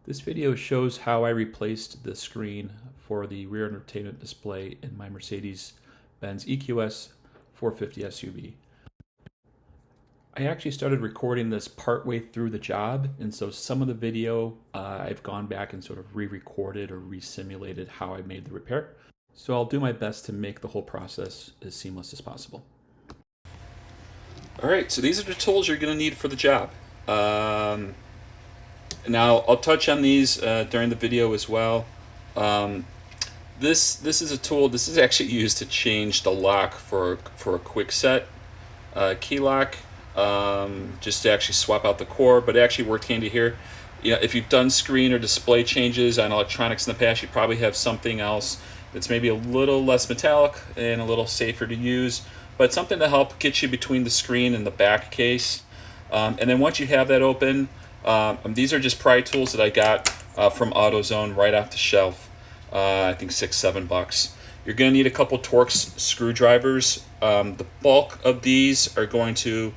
This video shows how I replaced the screen for the rear entertainment display in my Mercedes-Benz EQS 450 SUV. I actually started recording this partway through the job, and so some of the video I've gone back and sort of re-recorded or re-simulated how I made the repair. So I'll do my best to make the whole process as seamless as possible. Alright, so these are the tools you're going to need for the job. Now, I'll touch on these during the video as well. This is a tool. This is actually used to change the lock for a quick set key lock, just to actually swap out the core, but it actually worked handy here. You know, if you've done screen or display changes on electronics in the past, you probably have something else that's maybe a little less metallic and a little safer to use, but something to help get you between the screen and the back case. And then once you have that open, these are just pry tools that I got from AutoZone right off the shelf. I think $6-7. You're going to need a couple Torx screwdrivers. The bulk of these are going to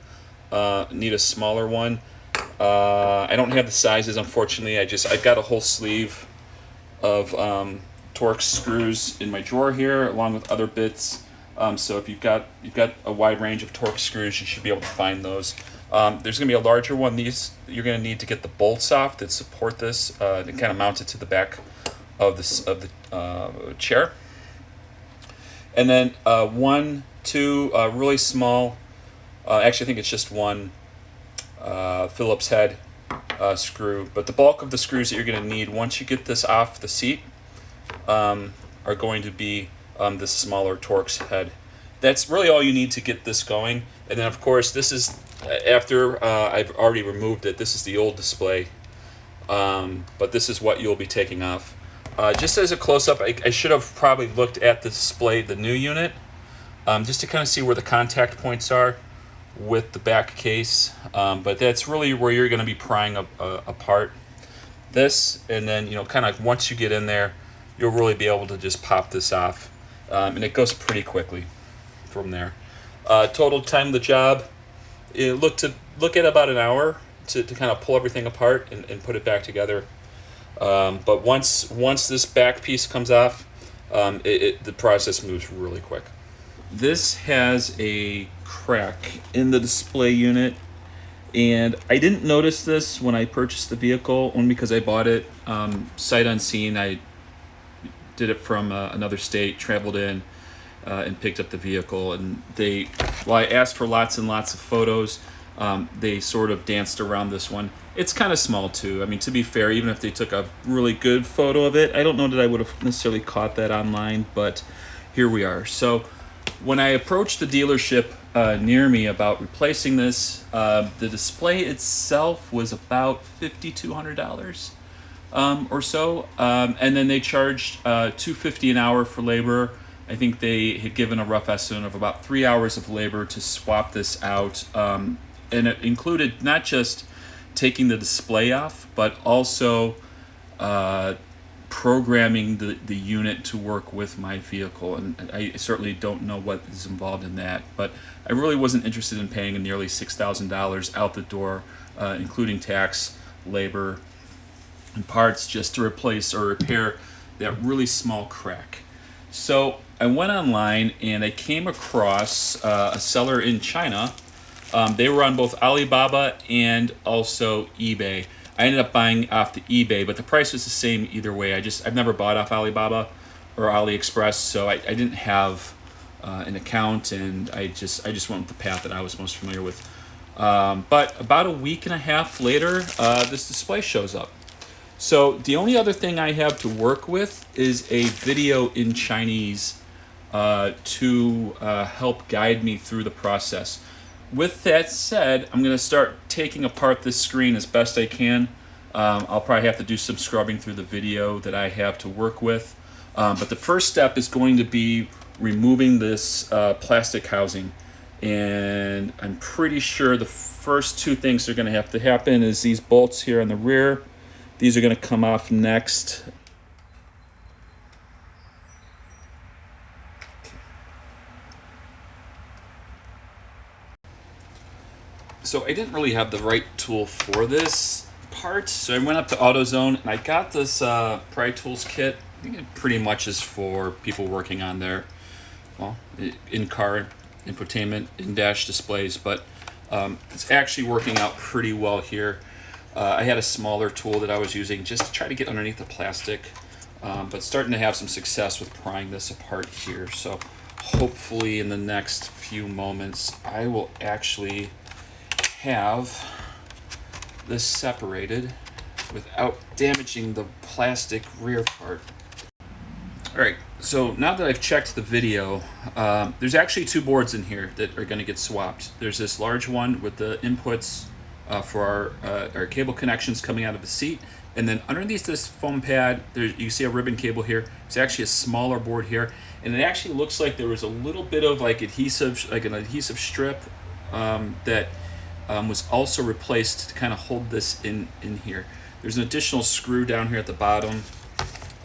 need a smaller one. I don't have the sizes, unfortunately. I've got a whole sleeve of Torx screws in my drawer here, along with other bits. So if you've got a wide range of Torx screws, you should be able to find those. There's going to be a larger one. These you're going to need to get the bolts off that support this, to kind of mount it to the back of the chair. And then two really small. Actually, I think it's just one Phillips head screw. But the bulk of the screws that you're going to need once you get this off the seat are going to be this smaller Torx head. That's really all you need to get this going. And then, of course, this is after I've already removed it. This is the old display, but this is what you'll be taking off. Just as a close-up, I should have probably looked at the display, the new unit, just to kind of see where the contact points are with the back case. But that's really where you're going to be prying apart this, and then kind of once you get in there, you'll really be able to just pop this off, and it goes pretty quickly from there. Total time of the job, look at about an hour to kind of pull everything apart and put it back together. But once this back piece comes off, the process moves really quick. This has a crack in the display unit, and I didn't notice this when I purchased the vehicle, only because I bought it sight unseen. I did it from another state, traveled in, and picked up the vehicle, and I asked for lots and lots of photos. They sort of danced around this one. It's kind of small too. I mean, to be fair, even if they took a really good photo of it, I don't know that I would have necessarily caught that online, but here we are. So when I approached the dealership near me about replacing this, the display itself was about $5,200 or so, and then they charged $250 an hour for labor. I think they had given a rough estimate of about 3 hours of labor to swap this out, and it included not just taking the display off, but also programming the unit to work with my vehicle. And I certainly don't know what is involved in that, but I really wasn't interested in paying nearly $6,000 out the door, including tax, labor, and parts, just to replace or repair that really small crack. So I went online and I came across a seller in China. They were on both Alibaba and also eBay. I ended up buying off the eBay, but the price was the same either way. I've never bought off Alibaba or AliExpress, so I didn't have an account, and I just went with the path that I was most familiar with. But about a week and a half later, this display shows up. So the only other thing I have to work with is a video in Chinese to help guide me through the process. With that said, I'm going to start taking apart this screen as best I can. I'll probably have to do some scrubbing through the video that I have to work with. But the first step is going to be removing this plastic housing. And I'm pretty sure the first two things that are going to have to happen is these bolts here on the rear. These are going to come off next. So I didn't really have the right tool for this. part. So I went up to AutoZone and I got this Pry Tools kit. I think it pretty much is for people working on their, well, in-car infotainment, in-dash displays, but it's actually working out pretty well here. I had a smaller tool that I was using just to try to get underneath the plastic, but starting to have some success with prying this apart here. So hopefully in the next few moments I will actually have this separated without damaging the plastic rear part. Alright, so now that I've checked the video, there's actually two boards in here that are going to get swapped. There's this large one with the inputs for our cable connections coming out of the seat, and then underneath this foam pad, you see a ribbon cable here. It's actually a smaller board here, and it actually looks like there was a little bit of like adhesive, like an adhesive strip that was also replaced to kind of hold this in here. There's an additional screw down here at the bottom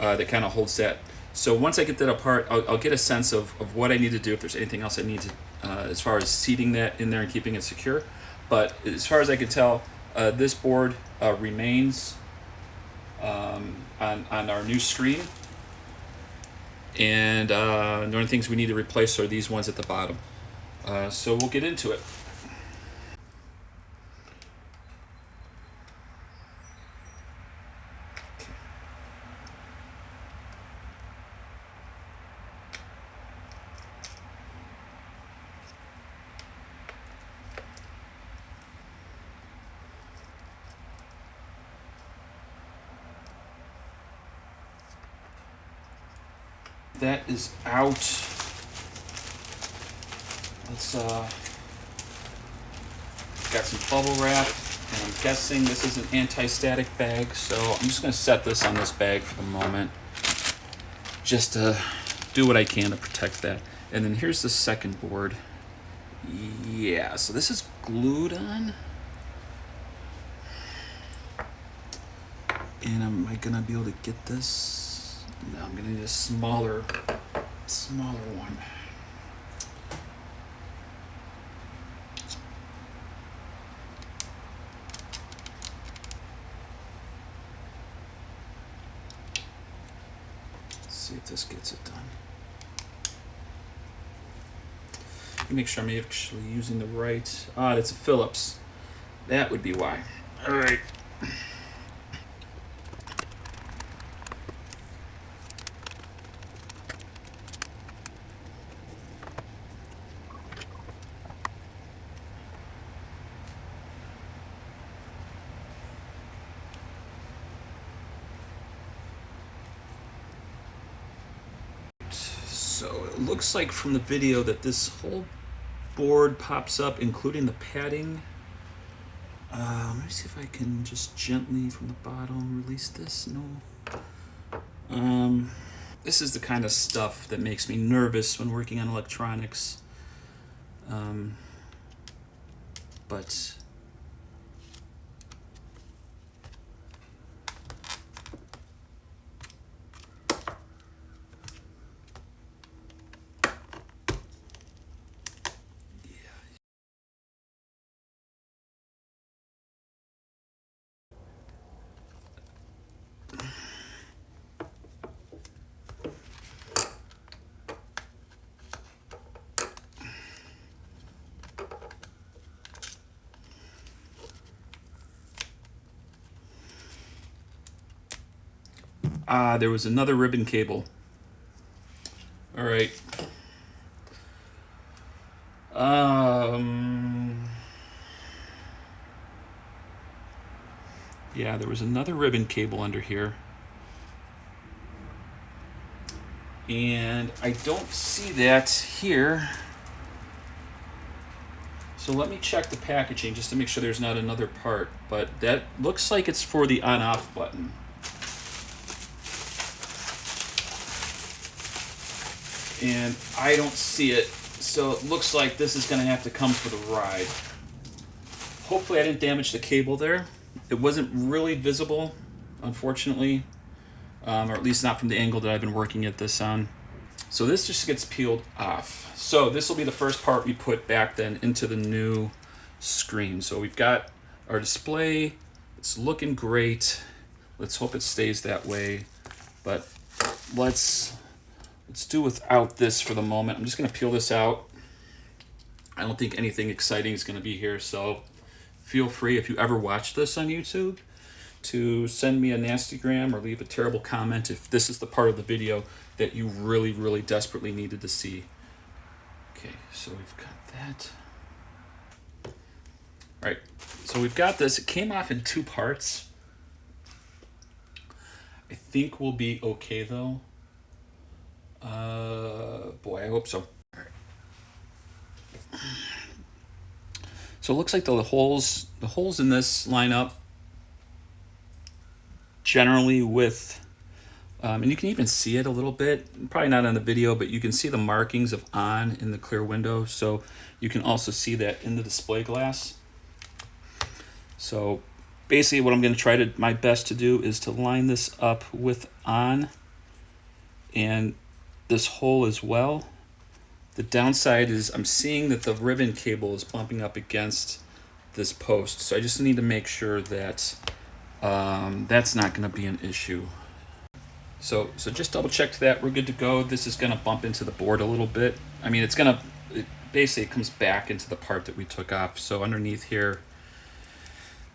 that kind of holds that. So once I get that apart, I'll get a sense of what I need to do, if there's anything else I need to, as far as seating that in there and keeping it secure. But as far as I can tell, this board remains on our new screen. And the only things we need to replace are these ones at the bottom. So we'll get into it. That is out. Let's got some bubble wrap, and I'm guessing this is an anti-static bag, so I'm just going to set this on this bag for the moment just to do what I can to protect that. And then here's the second board. Yeah, so this is glued on. And am I going to be able to get this? No, I'm gonna need a smaller one. Let's see if this gets it done. Make sure I'm actually using the right. It's a Phillips. That would be why. All right. So it looks like from the video that this whole board pops up, including the padding. Let me see if I can just gently from the bottom release this. No. This is the kind of stuff that makes me nervous when working on electronics. But there was another ribbon cable. All right. Yeah, there was another ribbon cable under here. And I don't see that here. So let me check the packaging just to make sure there's not another part. But that looks like it's for the on-off button. And I don't see it, so it looks like this is going to have to come for the ride. Hopefully I didn't damage the cable there. It wasn't really visible, unfortunately, or at least not from the angle that I've been working at this on. So this just gets peeled off. So this will be the first part we put back then into the new screen. So we've got our display, It's looking great. Let's hope it stays that way. But let's do without this for the moment. I'm just going to peel this out. I don't think anything exciting is going to be here, so feel free, if you ever watch this on YouTube, to send me a nastygram or leave a terrible comment if this is the part of the video that you really, really desperately needed to see. Okay, so we've got that. All right, so we've got this. It came off in 2 parts. I think we'll be okay though. Boy, I hope so. All right. So it looks like the holes in this line up generally with, and you can even see it a little bit, probably not on the video, but you can see the markings of on in the clear window. So you can also see that in the display glass. So basically what I'm going to try to, my best to do is to line this up with on and this hole as well. The downside is I'm seeing that the ribbon cable is bumping up against this post. So I just need to make sure that that's not going to be an issue. So just double check that. We're good to go. This is going to bump into the board a little bit. I mean, it basically comes back into the part that we took off. So underneath here,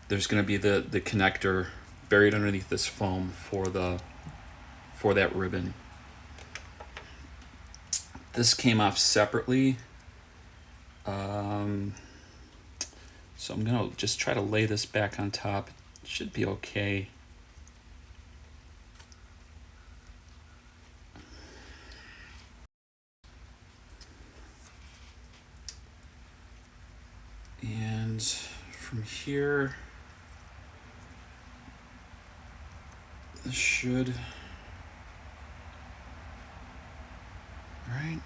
there's going to be the connector buried underneath this foam for that ribbon. This came off separately. So I'm going to just try to lay this back on top. It should be okay. And from here, this should, all right.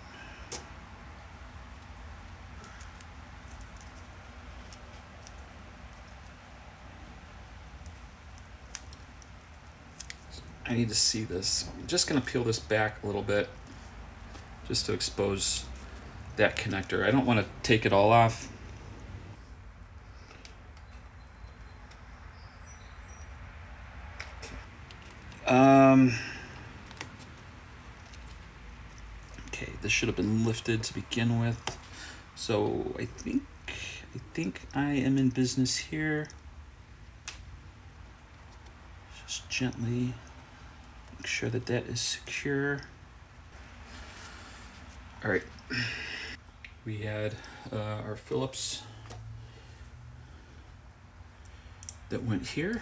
I need to see this. I'm just going to peel this back a little bit just to expose that connector. I don't want to take it all off. Okay, this should have been lifted to begin with. So I think I am in business here. Just gently make sure that is secure. All right. We had our Phillips that went here.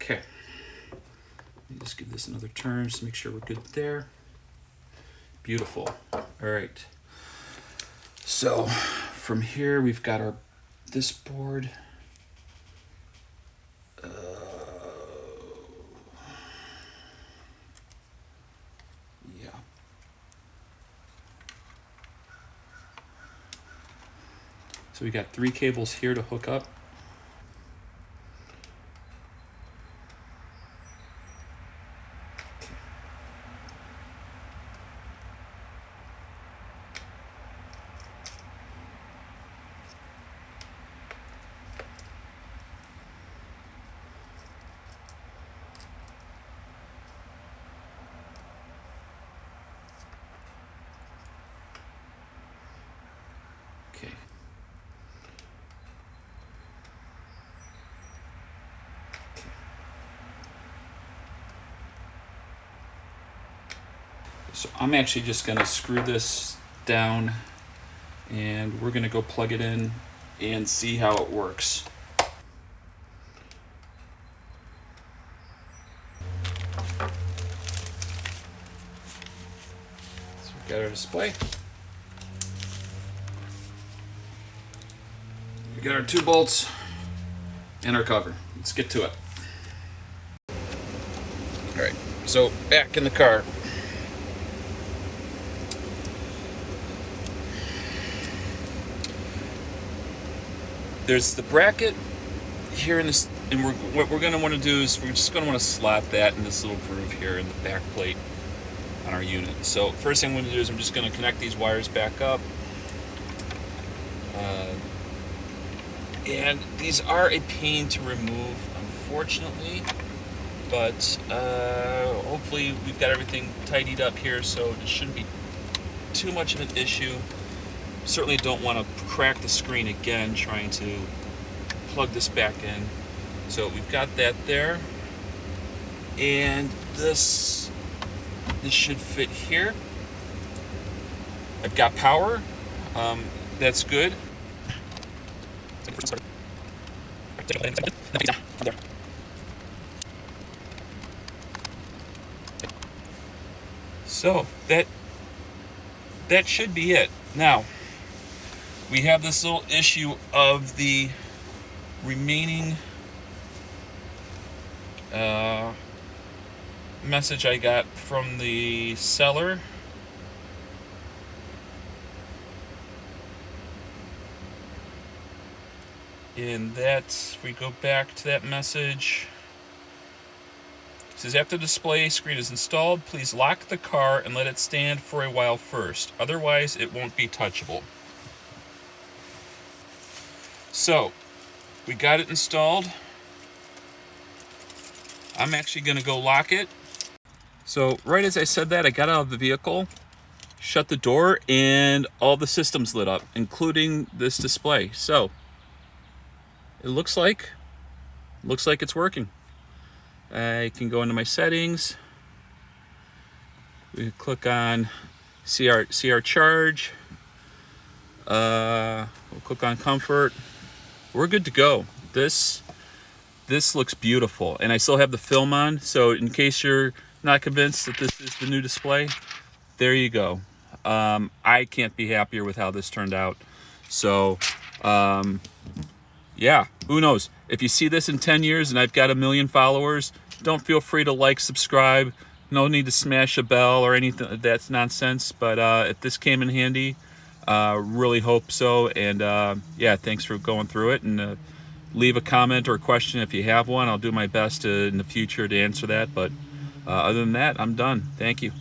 Okay. Let me just give this another turn just to make sure we're good there. Beautiful. All right. So from here we've got this board. Yeah. So we got 3 cables here to hook up. Okay. So I'm actually just going to screw this down and we're going to go plug it in and see how it works. So we've got our display. We got our 2 bolts and our cover. Let's get to it. All right, so back in the car. There's the bracket here in this And what we're going to want to do is we're just going to want to slot that in this little groove here in the back plate on our unit. So first thing I'm going to do is I'm just going to connect these wires back up. And these are a pain to remove, unfortunately, but hopefully we've got everything tidied up here, so it shouldn't be too much of an issue. Certainly don't want to crack the screen again trying to plug this back in. So we've got that there, and this should fit here. I've got power, that's good. So that should be it. Now we have this little issue of the remaining message I got from the seller. And if we go back to that message, it says, after the display screen is installed, please lock the car and let it stand for a while first. Otherwise, it won't be touchable. So, we got it installed. I'm actually going to go lock it. So, right as I said that, I got out of the vehicle, shut the door, and all the systems lit up, including this display. So, it looks like it's working. I can go into my settings. We click on see our charge. We'll click on comfort. We're good to go. This looks beautiful, and I still have the film on. So in case you're not convinced that this is the new display, there you go. I can't be happier with how this turned out. So. Yeah, who knows? If you see this in 10 years and I've got 1 million followers, don't feel free to like, subscribe. No need to smash a bell or anything. That's nonsense. But if this came in handy, really hope so. And yeah, thanks for going through it. And leave a comment or a question if you have one. I'll do my best in the future to answer that. But other than that, I'm done. Thank you.